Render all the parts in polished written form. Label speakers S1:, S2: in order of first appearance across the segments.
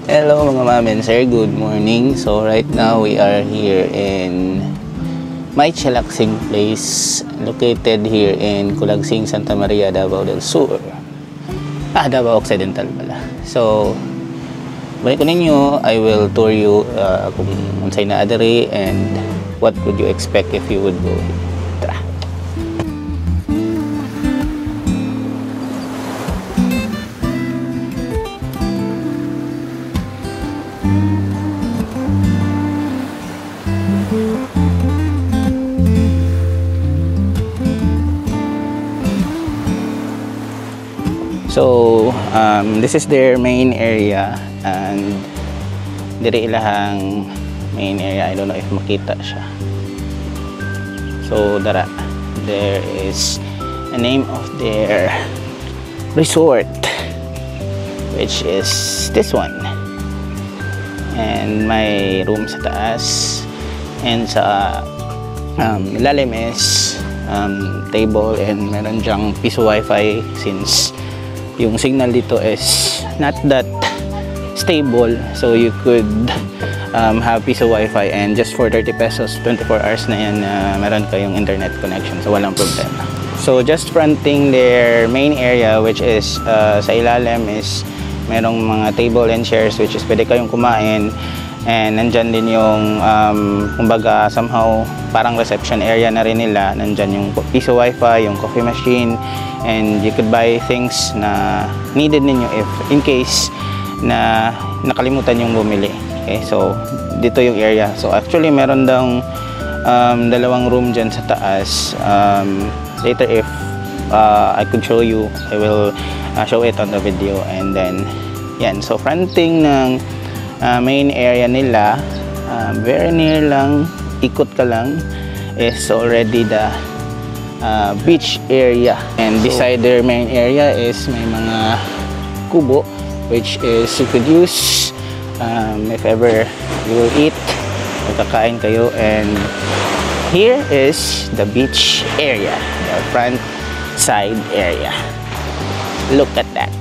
S1: Hello mga mamen sir, good morning. So right now we are here in my chillaxing place located here in Culagsing, Santa Maria, Davao del Sur. Davao Occidental pala. So balik ko ninyo, I will tour you kung unsay na adere and what would you expect if you would go. Tara. So this is their main area and diri ilahang main area. I don't know if makita siya. So there is a name of their resort, which is this one, and may room sa taas and sa ilalim is table, and meron dyang piso wifi since yung signal dito is not that stable, so you could have piso wifi, and just for 30 pesos 24 hours na yan meron kayong internet connection, so walang problema. So just fronting their main area, which is sa ilalim is merong mga table and chairs which is pwede kayong kumain, and nandyan din yung kumbaga somehow parang reception area na rin nila. Nandyan yung piso wifi, yung coffee machine, and you could buy things na needed ninyo if in case na nakalimutan yung bumili. Okay, so dito yung area. So actually meron daw dalawang room dyan sa taas. Later if I could show you, I will show it on the video. And then yan, so fronting ng main area nila, very near lang, ikot ka lang, is already the beach area. And beside their main area is may mga kubo which is you could use if ever you will eat, magkakain kayo. And here is the beach area, the front side area. Look at that,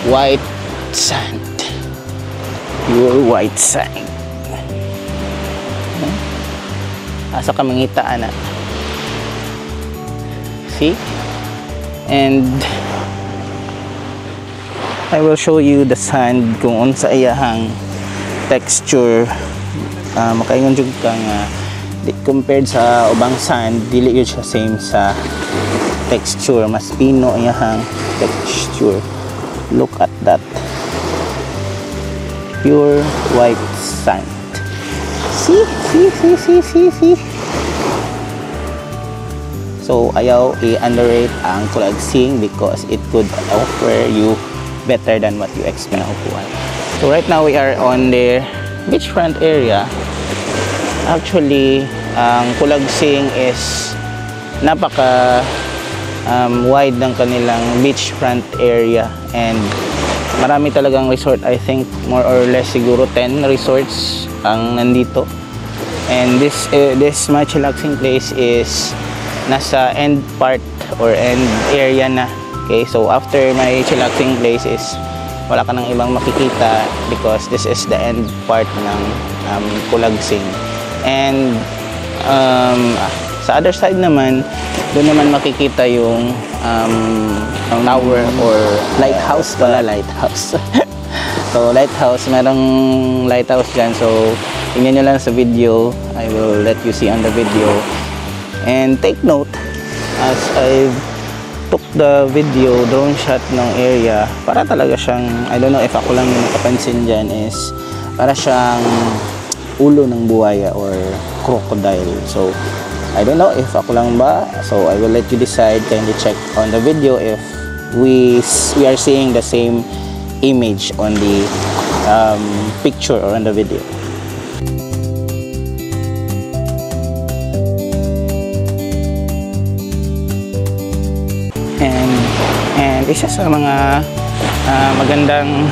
S1: white sand, pure white sand. Asa ka mangitaan na. See? And I will show you the sand kung unsa iyahang texture. Makaingon jud ka nga compared sa ubang sand, dili yun siya same sa texture, mas pino iyahang texture. Look at that, pure white sand. See. So ayaw i-underrate ang Culagsing because it could offer you better than what you expect na upuan. So right now we are on the beachfront area. Actually ang Culagsing is napaka wide ng kanilang beachfront area, and marami talagang resort. I think more or less siguro 10 resorts ang nandito. And this my chillaxing place is nasa end part or end area na. Okay, so after my chillaxing place is wala ka nang ibang makikita because this is the end part ng Culagsing. And sa other side naman, doon naman makikita yung tower or lighthouse pala, lighthouse. So lighthouse, merong lighthouse dyan, so tingnan nyo lang sa video. I will let you see on the video. And take note, as I took the video, drone shot ng area, para talaga siyang, I don't know if ako lang yung nakapansin dyan, is para siyang ulo ng buhaya or crocodile. So I don't know if ako lang ba, so I will let you decide. Kindly check on the video if we are seeing the same image on the picture or on the video. And isa sa mga magandang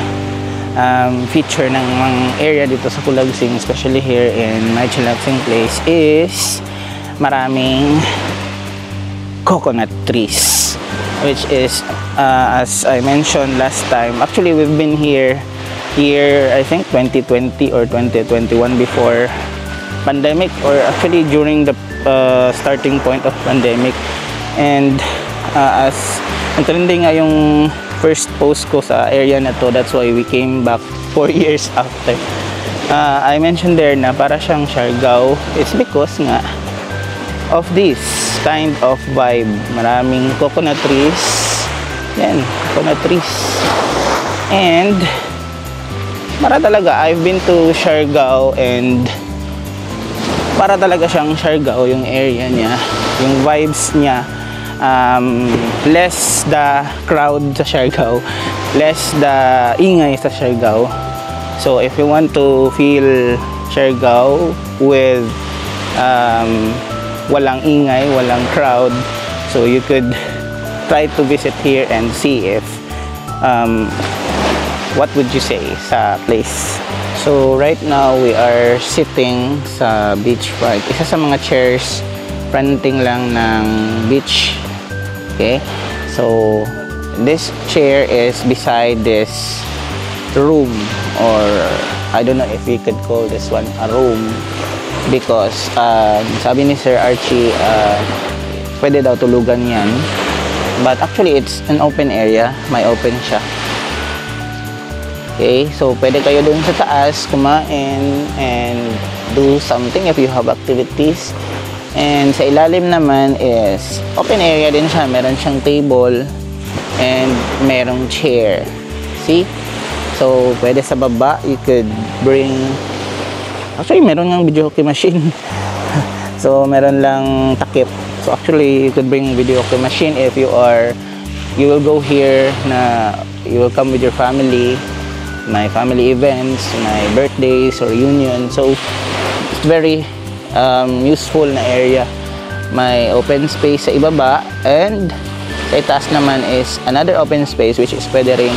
S1: feature ng mga area dito sa Culagsing, especially here in my chillaxing place, is maraming coconut trees. which is as I mentioned last time, actually we've been here I think 2020 or 2021 before pandemic, or actually during the starting point of pandemic. And as trending nga yung first post ko sa area na to, that's why we came back 4 years after. I mentioned there na para siyang Siargao. It's because nga of this kind of vibe. Maraming coconut trees. Yan, coconut trees. And para talaga, I've been to Siargao, and para talaga siyang Siargao yung area niya, yung vibes niya. Less the crowd sa Siargao, less the ingay sa Siargao. So if you want to feel Siargao with walang ingay, walang crowd, so you could try to visit here and see if what would you say sa place. So right now we are sitting sa beachfront, isa sa mga chairs fronting lang ng beach. Okay, so this chair is beside this room, or I don't know if we could call this one a room, because sabi ni Sir Archie pwede daw tulugan yan, but actually it's an open area, may open siya. Okay, so pwede kayo dun sa taas kumain and do something if you have activities. And sa ilalim naman is open area din siya, meron siyang table and merong chair. See? So, pwede sa baba, you could bring, actually, meron ngang video hockey machine. So, meron lang takip. So, actually, you could bring video hockey machine if you will go here na you will come with your family, my family events, my birthdays or reunion. So, it's very useful na area. May open space sa ibaba, and sa itaas naman is another open space which is pwede ring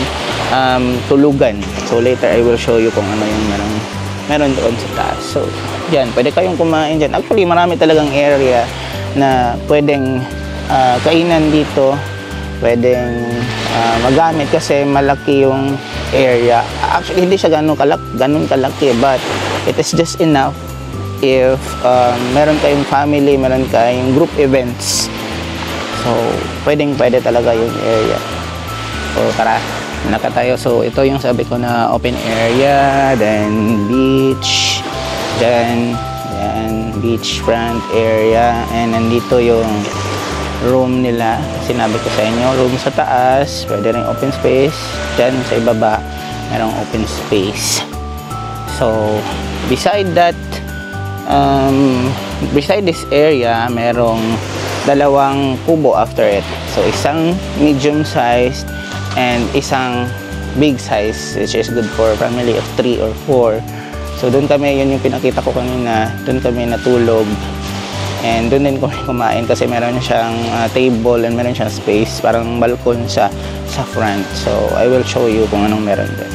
S1: tulugan. So later I will show you kung ano yung meron doon sa taas. So dyan, pwede kayong kumain dyan. Actually marami talagang area na pwedeng kainan dito, pwedeng magamit kasi malaki yung area. Actually hindi siya ganun kalaki, but it is just enough if meron kayong family, meron kayong group events. So pwede talaga yung area. So tara, naka tayo. So ito yung sabi ko na open area, then beach, then beachfront area, and nandito yung room nila. Sinabi ko sa inyo, room sa taas, pwede rin open space. Then sa ibaba merong open space. So beside this area, merong dalawang kubo after it. So isang medium size and isang big size, which is good for family of 3 or 4. So doon kami, yun yung pinakita ko kanina, doon kami natulog, and doon din kami kumain kasi meron siyang table and meron siyang space, parang balkon sa front. So I will show you kung anong meron din.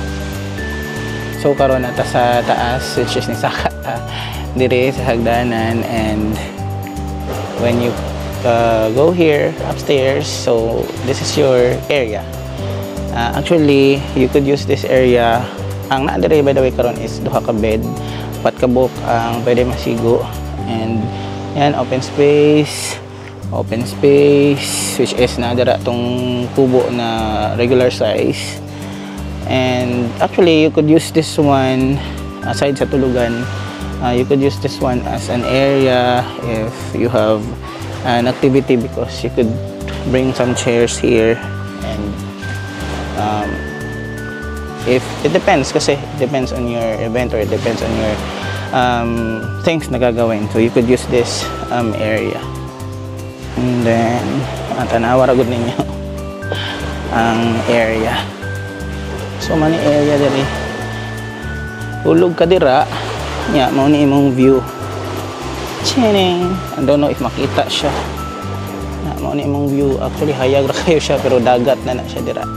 S1: So karon nata sa taas, which is ni Saka dire sa hagdanan, and when you go here upstairs, so this is your area. Actually you could use this area. Ang naadire by the way karon is duha ka bed, 4 ka book ang pwede masigo, and yan open space which is naadira tong kubo na regular size. And actually you could use this one aside sa tulugan. You could use this one as an area if you have an activity, because you could bring some chairs here, and if it depends, kasi it depends on your event or it depends on your things na gagawin. So you could use this area, and then tanawa ra gud ninyo ang area. So many area diri, ulog ka dira. Yeah, mao ni imong view. Chining. I don't know if makita siya. Mao ni imong view. Actually hayag ra kayo siya, pero dagat na siya dira.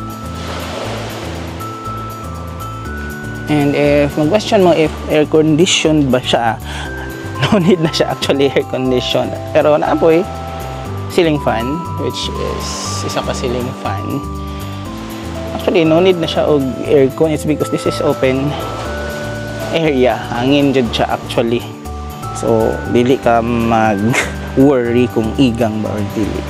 S1: And if mag-question mo if air conditioned ba siya, no need na siya actually air conditioned. Pero naapoy ceiling fan, which is isa ka ceiling fan. Actually, no need na siya og aircon. It's because this is open area. Hangin dyan siya actually. So, dili ka mag-worry kung igang ba or dili.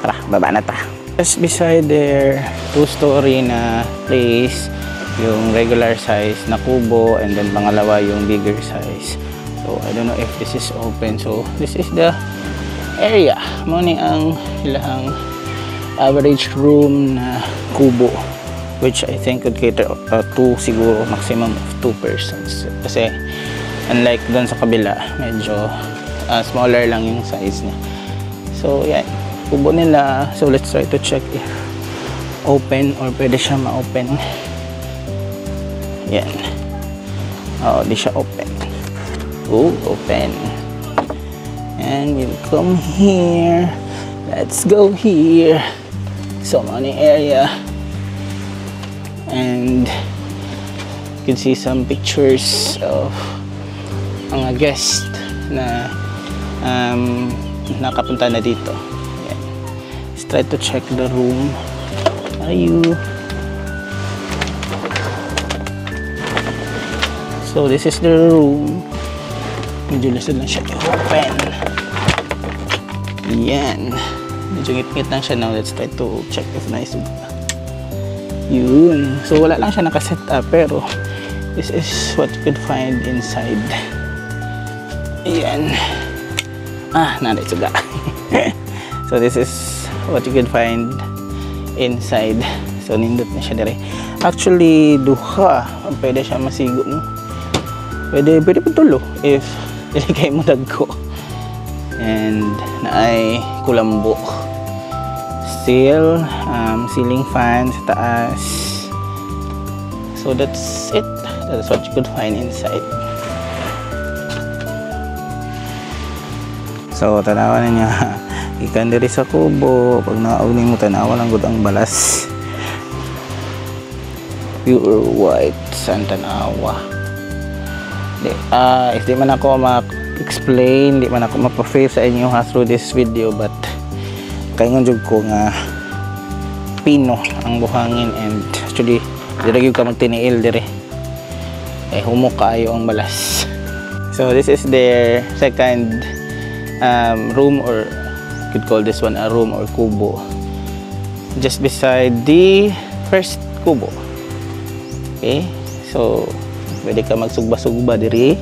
S1: Tara, baba na ta. Just beside there, 2-story na place, yung regular size na kubo, and then pangalawa yung bigger size. So, I don't know if this is open. So, this is the area. Muna ang ilahang average room na kubo, which I think could cater to siguro maximum of 2 persons. Kasi unlike doon sa kabila, medyo smaller lang yung size niya. So, yan. Kubo nila. So, let's try to check if open or pwede siya ma-open. Yan. Oh, di siya open. Oh, open. And we'll come here. Let's go here. So, money area. And you can see some pictures of mga guest na nakapunta na dito. Yan. Let's try to check the room. Are you? So, this is the room. Medyo lisod lang siya i-open. Yan. Medyo ngit-ngit lang siya now. Let's try to check if nice. Yun. So, wala lang siya nakaset up. Pero, this is what you could find inside. Yan. Nanay suga. So, this is what you could find inside. So, nindot na siya dire. Actually, duha. Pwede siya masigo, no? Pwede patulo if iligay mo dagko. And naay kulambo. Still, ceiling fan sa taas. So that's it. That's what you could find inside. So tanawan niya. Ikan diri sa kubo. Pag naawning mo tanawa lang gud ang balas. Pure white san tanawa. If di man ako explain, di man ako mapa-fail sa inyo through this video, but kaingon jud ko nga pino ang buhangin, and actually dire gyud ka magtiniil dire humok kaayo ang balas. So this is their second room, or you could call this one a room or kubo, just beside the first kubo. Okay, so pwede ka magsugba-sugba diri.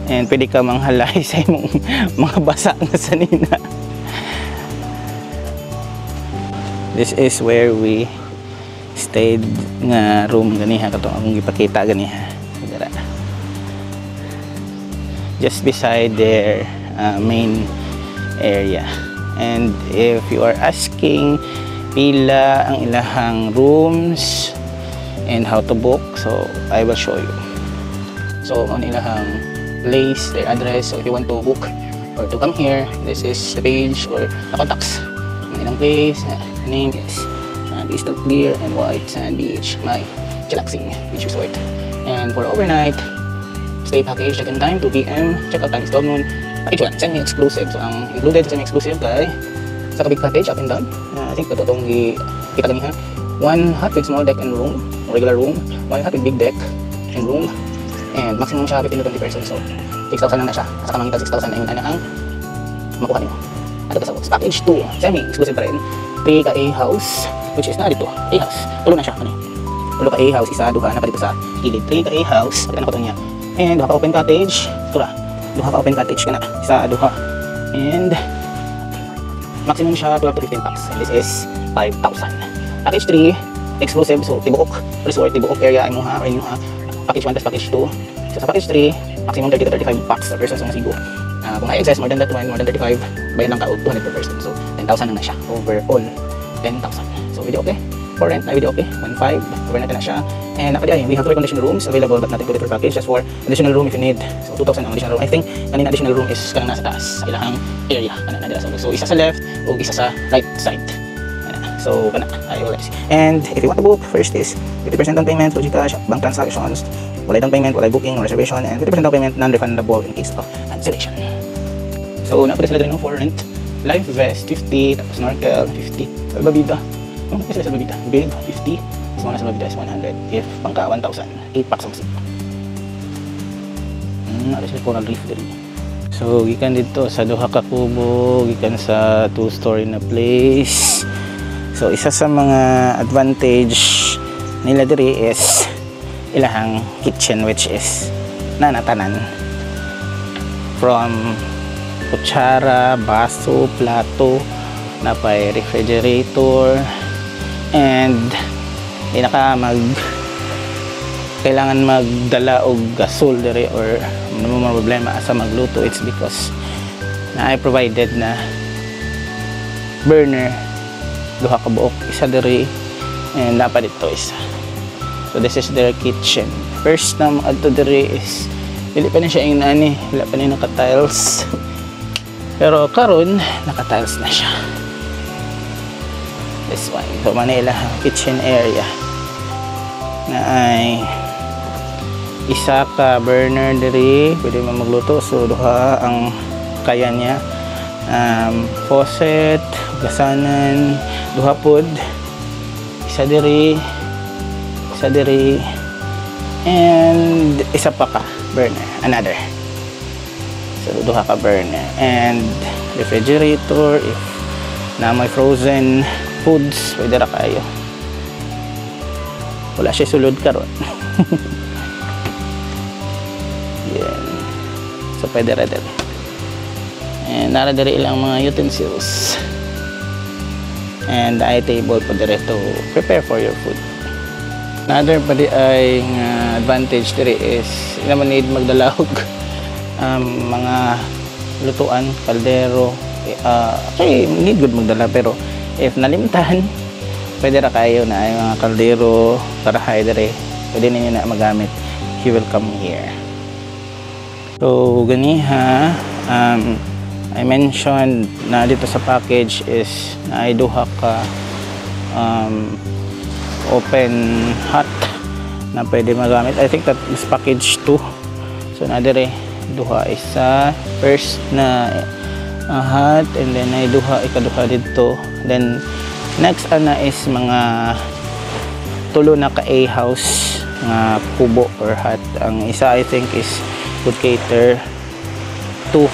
S1: And pwede ka manghalay sa imong mga basa na sanina. This is where we stayed nga room ganiha katong akong gipakita ganiha. Just beside their main area. And if you are asking pila ang ilahang rooms and how to book, so I will show you. So ang ilahang place, their address. So if you want to book or to come here, this is the page or the contacts. Ilang place, name is Crystal Clear and White Sand Beach, my chillaxing beach resort. And for overnight stay package, check-in time 2 PM, check-out time is 12 noon. Package 1, semi-exclusive. So ang included sa semi-exclusive kay sa kabig package up and down. I think ito itong kita ganihan. 1 hut with small deck and room, regular room. 1 hut with big deck and room. And maximum siya 15 to 20 persons. So 6,000 lang na siya. Sa kamangita 6,000 ay na ang makuha niyo. At ito sa package 2, semi-exclusive pa rin. 3 ka A-house, which is na dito. A-house. Tulo na siya. Tulo ka A-house, isa, duha na pa dito sa gilid. 3 ka A-house, pati na ko ito niya. And duha ka open cottage. Tura. Duha ka open cottage ka na. Isa, duha. And maximum siya 12 to 15 packs. And this is 5,000. Package 3, exclusive. So Tibuok resort, Tibuok area ay muha, ay muha. Package 1 plus package 2. So sa package 3, maximum 30 to 35 packs per person sa sigo. Kung i-excess more than that one, more than 35, bayan lang ka 200 per person. So 10,000 na siya overall. 10,000. So video okay. For rent na video okay. 1.5. Cover natin na siya. And we have 2 conditional rooms available but not included for package. Just for additional room if you need. So 2,000 ang additional room. I think kanina additional room is kanang nasa taas sa ilahang area. So isa sa left o isa sa right side. So, I will see. And if you want to book, first is 50% down payment, GCash, bank transactions, walay down payment, walay booking or reservation, and 50% down payment non-refundable in case of cancellation. So, napagod sila rin for rent. life vest 50, tapos snorkel 50, salbabida kasi salbabida big 50, small na salbabida is 100, if pangka 1,000, 8 packs ang sip. Alas may coral reef din. So gikan dito sa duha ka kubo, gikan sa 2-story na place. So isa sa mga advantage nila diri is ilahang kitchen, which is nanatanan, from kutsara, baso, plato, napay refrigerator, and di na ka kailangan magdala og gasol diri or ano mo problema sa magluto. It's because na I provided na burner, duha ka buok, isa diri and dapat dito isa. So this is their kitchen. First na adto diri is dili pa na siya yung ani, wala pa na naka-tiles, pero karon naka-tiles na siya. This one, so Manila kitchen area na ay isa ka burner diri, pwede mo magluto. So duha ang kaya niya, faucet, gasanan, duha pod, isa diri, and isa pa ka burner, another. So duha ka burner and refrigerator, if na may frozen foods pwede ra kayo. Wala siya sulod karon. Yan. So pwede ra diri. And nara diri ilang mga utensils. And ay table po diri to prepare for your food. Another pa di ay advantage diri is naman need magdala og mga lutuan, kaldero. Okay, need good magdala, pero if nalimtahan, pwede ra kayo na ay mga kaldero, karahay diri, pwede ninyo na magamit. You will come here. So ganiha, I mentioned na dito sa package is na ay duha ka open hot na pwede magamit. I think that is package 2. So na dire duha, isa first na hot, and then ay duha ikaduha dito. Then next ana is mga tulo na ka A house nga kubo or hut. Ang isa I think is would cater 2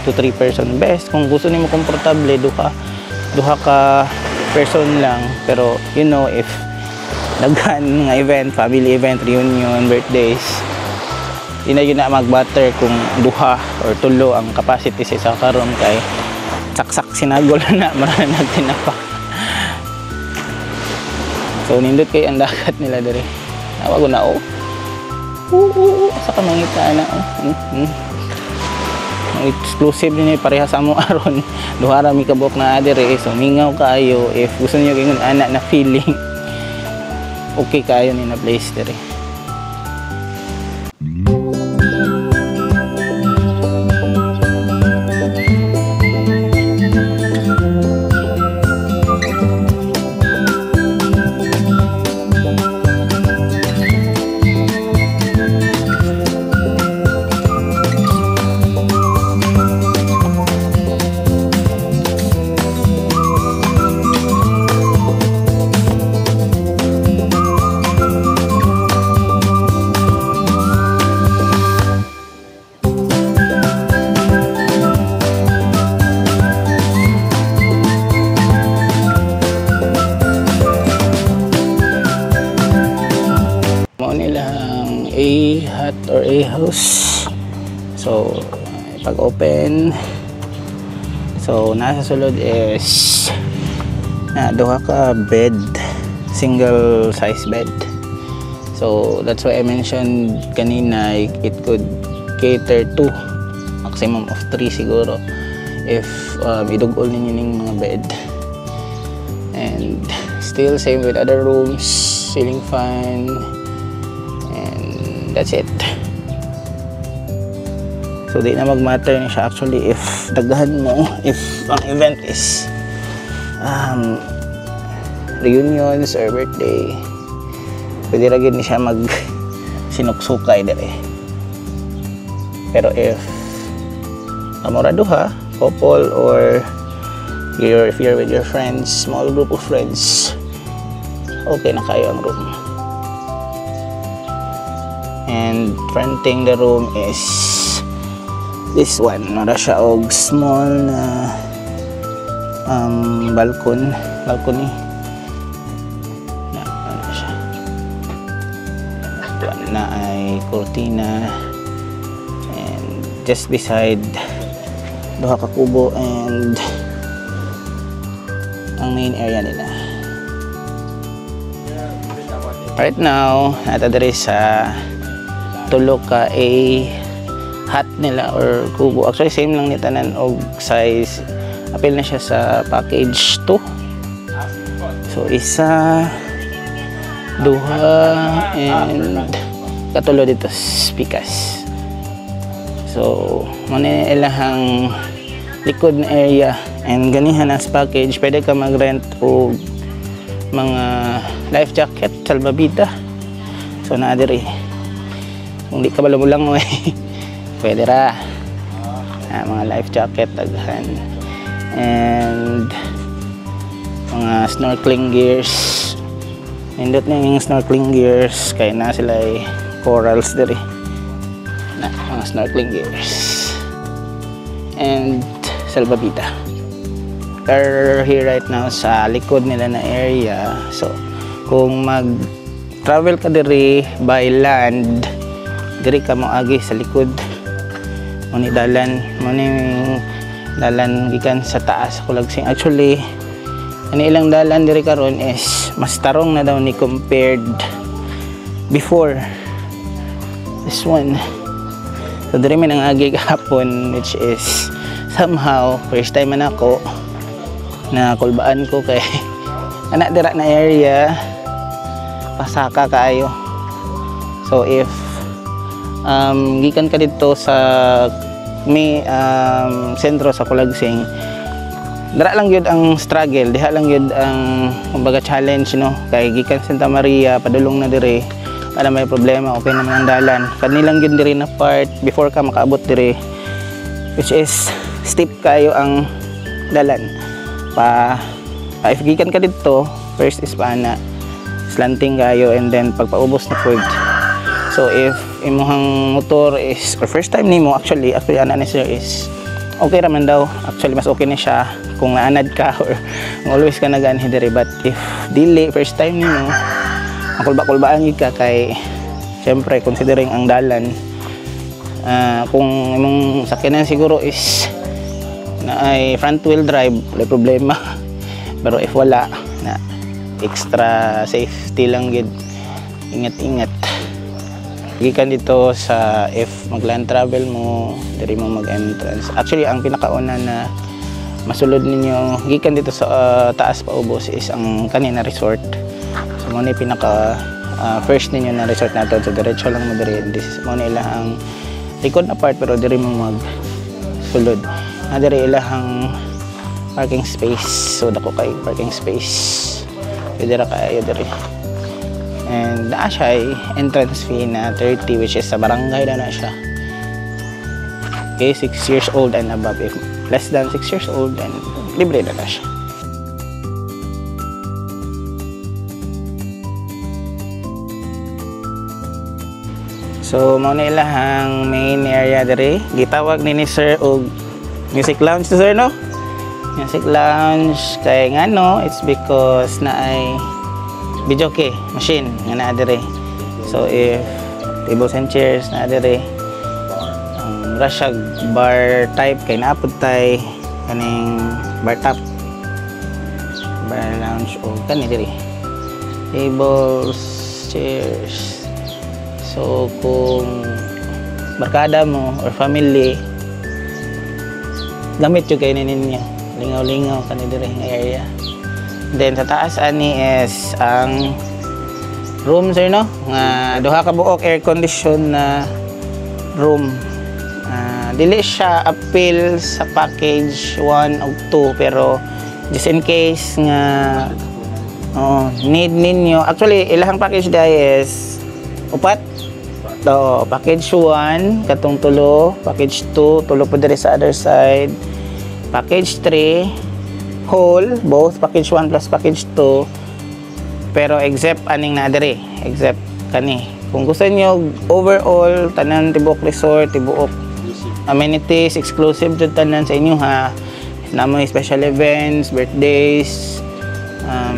S1: to 3 person best. Kung gusto nimo komportable duha ka person lang, pero you know, if daghan nga event, family event, reunion, birthdays, yun na mag-butter kung duha or tulo ang capacity sa isa karon, kay saksak sinagol na marami nagtinapa. So nindot kay ang dagat nila diri. Nawag na sa kamangita na exclusive din pareha sa mo aron duha ra mi kabok na diri. So mingaw kayo if gusto niyo gingon ana na feeling okay kayo ni na place diri. Hut or A house. So pag open, so nasa sulod is duha ka bed, single size bed. So that's why I mentioned kanina it could cater to maximum of 3 siguro if idugol ninyo ning mga bed. And still same with other rooms, ceiling fan, that's it. So di na mag-matter na siya actually if daghan mo, if ang event is reunions or birthday, pwede ra gyud ni siya mag sinuksukay dere. Pero if amora duha couple or If you're with your friends, small group of friends, okay na kayo ang room. And fronting the room is this one. Nara siya og small na balcony na ano siya, na ay cortina, and just beside duha ka kubo and ang main area nila. Right now nata diri sa tulo ka hut nila or kubo. Actually same lang ni tanan og size. Apil na siya sa package 2. So isa, duha, and katulo dito pikas. So muna ilahang likod na area, and ganihan ang package. Pwede ka mag-rent o mga life jacket, salbabida. So naa diri. Kung di ka balang-ulang pwede ra. Mga life jacket daghan, and mga snorkeling gears. Nindot na yung snorkeling gears, kaya na sila ay corals diri na mga snorkeling gears, and salbabida. We're here right now sa likod nila na area. So kung mag travel ka diri by land, diri ka mo agi sa likod. Muni dalan gikan sa taas Kulagsing. Actually ani ilang dalan diri karon is mas tarong na daw ni compared before this one. So diri man ang agi kahapon, which is somehow first time man ako na kulbaan ko kay anak dira na area pasaka kaayo. So if gikan ka dito sa may sentro sa Kulagsing, dara lang yun ang struggle, diha lang yun ang kumbaga challenge, no? Kay gikan Santa Maria padulong na dire, para may problema, okay naman ang dalan. Kanilang yun dire na part before ka makaabot dire, which is steep kayo ang dalan pa. If gikan ka dito, first is paana slanting kayo, and then pagpaubos na pud. So if imuhang motor is or first time nimo, actually ana ni sir is okay raman daw. Actually mas okay na siya kung naanad ka or always ka naganhi diri. But if dili first time nimo, ang kulba-kulbaan gid ka kay syempre considering ang dalan, kung imong sakyanan siguro is na ay front wheel drive, wala problema. Pero if wala na, extra safety lang gid, ingat-ingat. Gikan dito sa if mag-land travel mo, diri mo mag-entrance. Actually, ang pinakauna na masulod ninyo, gikan dito sa taas paubos is ang kanina resort. So, muna yung pinaka first ninyo na resort nato. So, diretso lang mo diri. This is muna ilahang likod na part, pero diri mo mag-sulod. Diri ilahang parking space. So, dako kay parking space. Pwede ra kayo diri. And naa siya ay entrance fee na 30, which is sa barangay na siya. Okay, 6 years old and above. If less than 6 years old, then libre na siya. So muna ilahang main area diri. Gitawag ni sir og music lounge to sir, no? Music lounge kay ngano, it's because na ay video key machine nga naa diri. So if tables and chairs naa diri, Russian bar type kay naapod tay kaning bar top, bar lounge o kani diri, tables, chairs. So kung barkada mo or family, gamit yung kayo ninyo, lingaw-lingaw kani diri nga area. Then sa taas ani is ang room sir, no? Nga duha ka buok air condition na room. Dili siya appeal sa package 1 o 2, pero just in case nga need ninyo. Actually ilahang package dai is upat. So package 1 katong tulo, package 2 tulo po diri sa other side, package 3 whole, both package 1 plus package 2. Pero except aning na diri, except kani. Kung gusto niyo overall tanan tibuok resort, tibuok amenities exclusive jud tanan sa inyo ha. Na may special events, birthdays,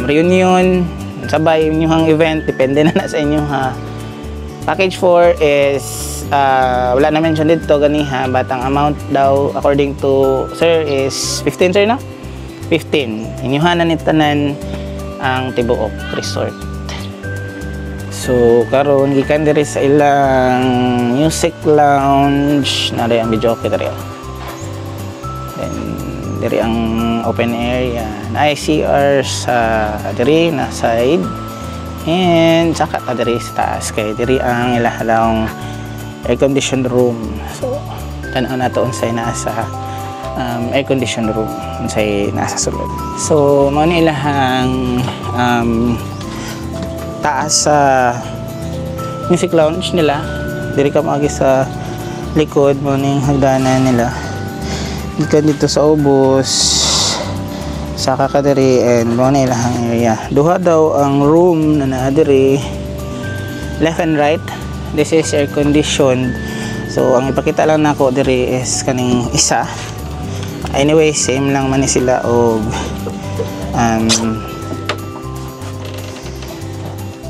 S1: reunion, sabay inyong event, depende na sa inyo ha. Package 4 is wala na mention dito ganiha, but ang amount daw according to sir is 15 sir no? 15. Inyuhan na nitanan ang tibuok resort. So karon gikan diri sa ilang music lounge na rin ang video okay diri. Then diri ang open area na ICR sa diri na side, and saka ta diri sa taas kay diri ang ilahalaong air conditioned room. So tan-aw nato unsay naa sa air conditioned room, unsay nasa sulod. So mao ni ilahang taas sa music lounge nila. Diri ka maagi sa likod mo ning hagdanan nila. Gikan dito sa ubos sa kakadiri, and mao ni ilahang area. Duha daw ang room na naa diri, left and right. This is air conditioned. So ang ipakita lang nako diri is kaning isa. Anyway, same lang man ni sila og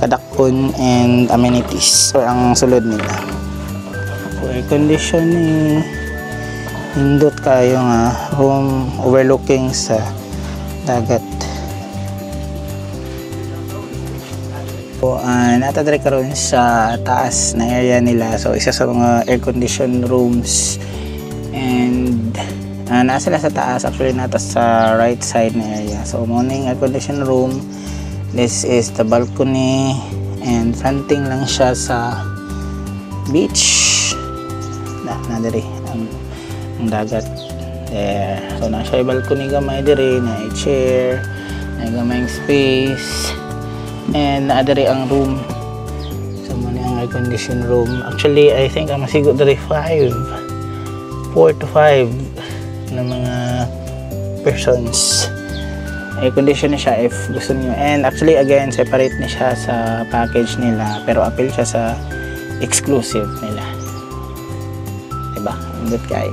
S1: kadakon and amenities or ang sulod nila. So, air conditioning, indot kayo nga room overlooking sa dagat. So, natadry karon sa taas na area nila. So isa sa mga air conditioned rooms, and nasa sila sa taas, actually nata sa right side na area. So morning air conditioned room. This is the balcony, and fronting lang siya sa beach na diri ang dagat there. So na siya balcony gamay diri, na chair, na gamayng space, and na diri ang room. So mo ni ang air conditioned room. Actually I think ang masigo diri 4 to 5 na mga persons. Air condition na siya if gusto niyo, and actually again separate na siya sa package nila, pero appeal siya sa exclusive nila, diba? Indot kayo.